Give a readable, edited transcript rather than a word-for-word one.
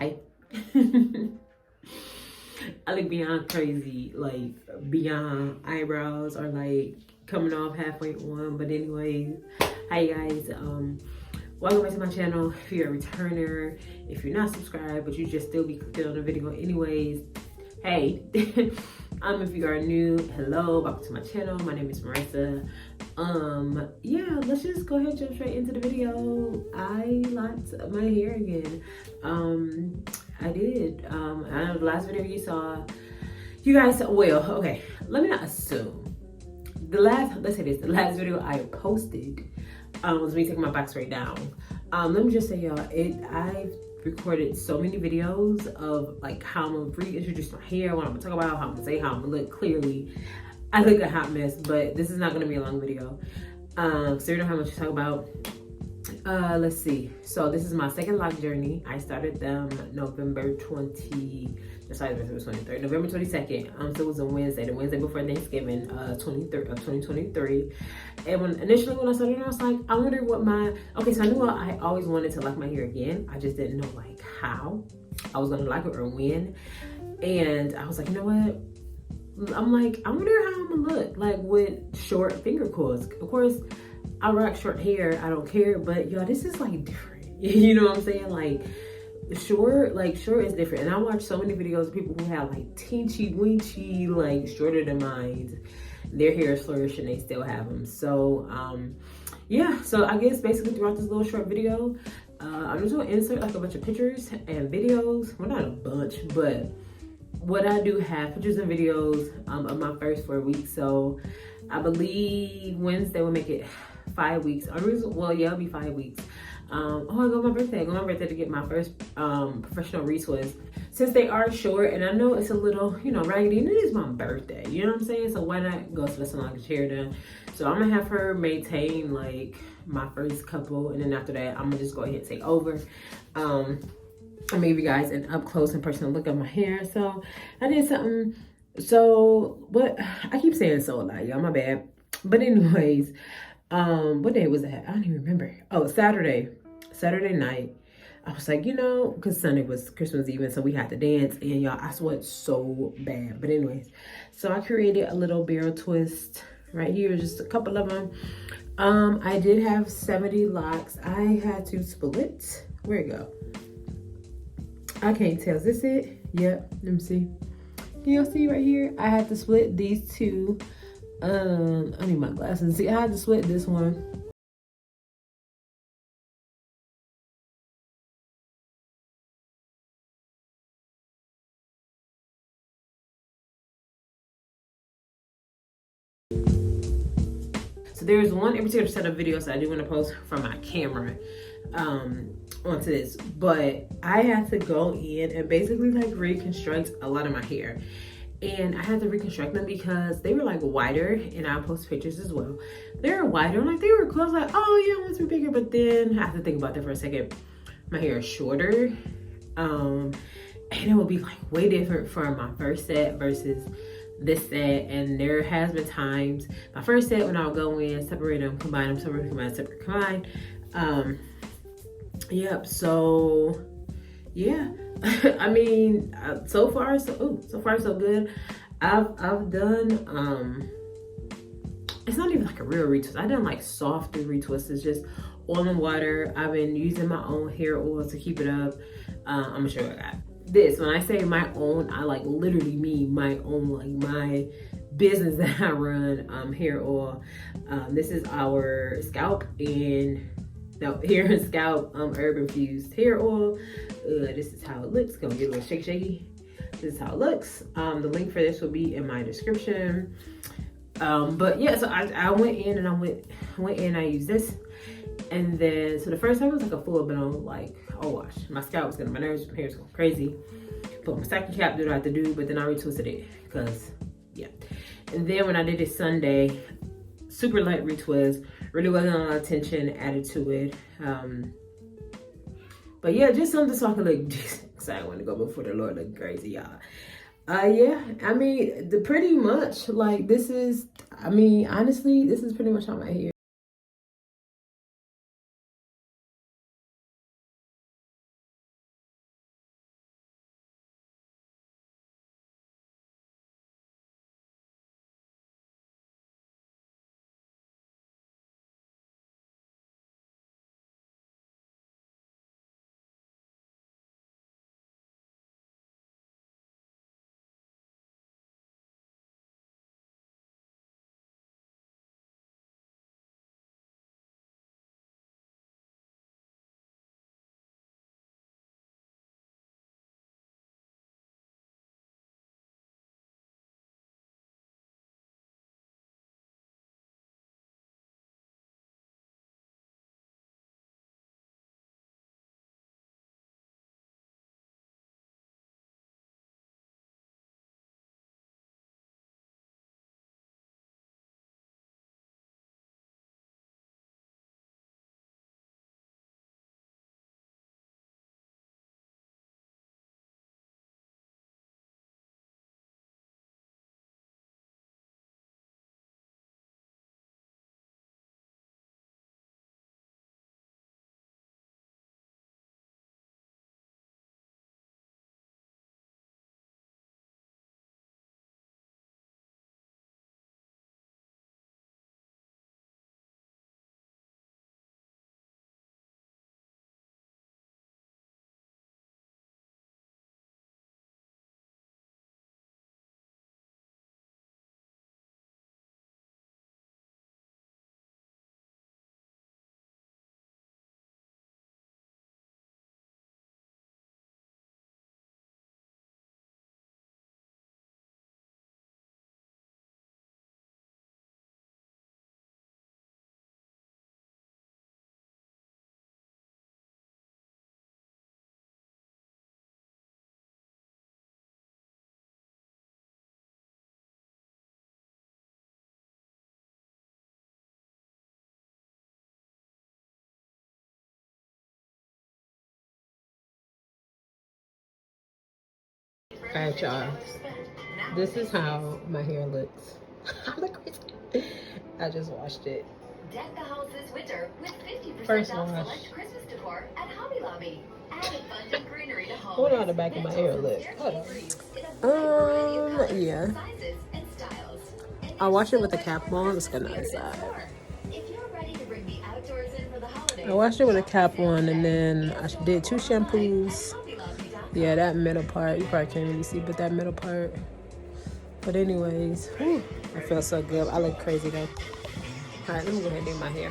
Hi. I look beyond crazy, like beyond eyebrows are like coming off halfway on. But anyways, hi guys. Welcome back to my channel. If you're a returner, if you're not subscribed, but you just still be clicking on the video anyways, hey. If you are new, hello, welcome to my channel. My name is Marissa. Yeah, let's just go ahead and jump straight into the video. I locked my hair again. I did. I know the last video you saw, you guys, well, okay, let me not assume. Let's say this, the last video I posted was me taking my box right down. Let me just say, y'all, I've recorded so many videos of like how I'm gonna reintroduce my hair, what I'm gonna talk about, how I'm gonna say, how I'm gonna look. Clearly, I look a hot mess, but this is not gonna be a long video. So you don't have much to talk about. Let's see. So this is my second lock journey. I started them November 23rd. November 22nd. So it was a Wednesday, the Wednesday before Thanksgiving, 23rd of 2023. And initially when I started, I was like, I wonder what okay, so I knew I always wanted to lock my hair again. I just didn't know like how I was gonna lock it or when. And I was like, you know what? I'm like, I wonder how I'm gonna look like with short finger coils. Of course, I rock short hair, I don't care, but y'all, this is like different. You know what I'm saying? Like short is different. And I watch so many videos of people who have like teensy weensy, like shorter than mine. Their hair is flourishing, they still have them. So yeah, so I guess basically throughout this little short video, I'm just gonna insert like a bunch of pictures and videos. Well, not a bunch, but what I do have pictures and videos of my first 4 weeks. So I believe Wednesday will make it 5 weeks. Well, yeah, it'll be 5 weeks. Oh, I go my birthday to get my first professional retwist. Since they are short, and I know it's a little, you know, raggedy, and it is my birthday, you know what I'm saying? So why not go to the salon and get your hair done? So I'm gonna have her maintain like my first couple, and then after that, I'm gonna just go ahead and take over. I gave you guys an up close and personal look at my hair. So I did something. So what I keep saying so a lot, y'all, my bad. But anyways, what day was that? I don't even remember. Oh, Saturday night. I was like, you know, because Sunday was Christmas Eve, so we had to dance, and y'all, I sweat so bad. But anyways, so I created a little barrel twist right here, just a couple of them. I did have 70 locks. I had to split. Where'd it go? I can't tell. Is this it? Yep. Let me see. Can y'all see right here? I had to split these two. I need my glasses. See, I had to split this one. So there's one in particular set of videos that I do want to post from my camera onto this, but I had to go in and basically like reconstruct a lot of my hair. And I had to reconstruct them because they were like wider, and I'll post pictures as well. They were wider, like they were close, like, oh yeah, I want to be bigger, but then I have to think about that for a second. My hair is shorter, and it will be like way different from my first set versus this set. And there has been times, my first set, when I'll go in, separate them, combine them, separate, combine, separate, combine. Yep, so yeah. I mean, so far so good. I've done it's not even like a real retwist. I've done like softer retwists. It's just oil and water. I've been using my own hair oil to keep it up. I'm gonna show you what I got. This, when I say my own, I like literally mean my own, like my business that I run, hair oil. This is our scalp and hair and scalp herb infused hair oil. This is how it looks. Gonna get a little shaky. This is how it looks. The link for this will be in my description. But yeah, so I went in and I used this, and then so the first time it was like a full blown like, oh gosh, my scalp was my nerves, my hair was going crazy. Put my stocking cap, did what I had to do, but then I retwisted it because yeah. And then when I did it Sunday, super light retwist. Really wasn't a lot of tension added to it. But yeah, just something so I could look decent. Cause I want to go before the Lord look crazy, y'all. Yeah, I mean, pretty much like this is, I mean, honestly, this is pretty much how my hair Alright, y'all. This is how my hair looks. I look crazy. I just washed it. Deck the house this winter with 50% First off wash. select Christmas decor at Hobby Lobby. Add abundant greenery to home. Hold on, the back of my hair look. Hold on. Yeah. I wash it with a cap on. Let's go outside. If you're ready to bring the outdoors in for the holidays, I washed it with a cap on, and then I did 2 shampoos. Yeah, that middle part, you probably can't really see, but that middle part. But anyways, whew, I feel so good. I look crazy though. All right, let me go ahead and do my hair.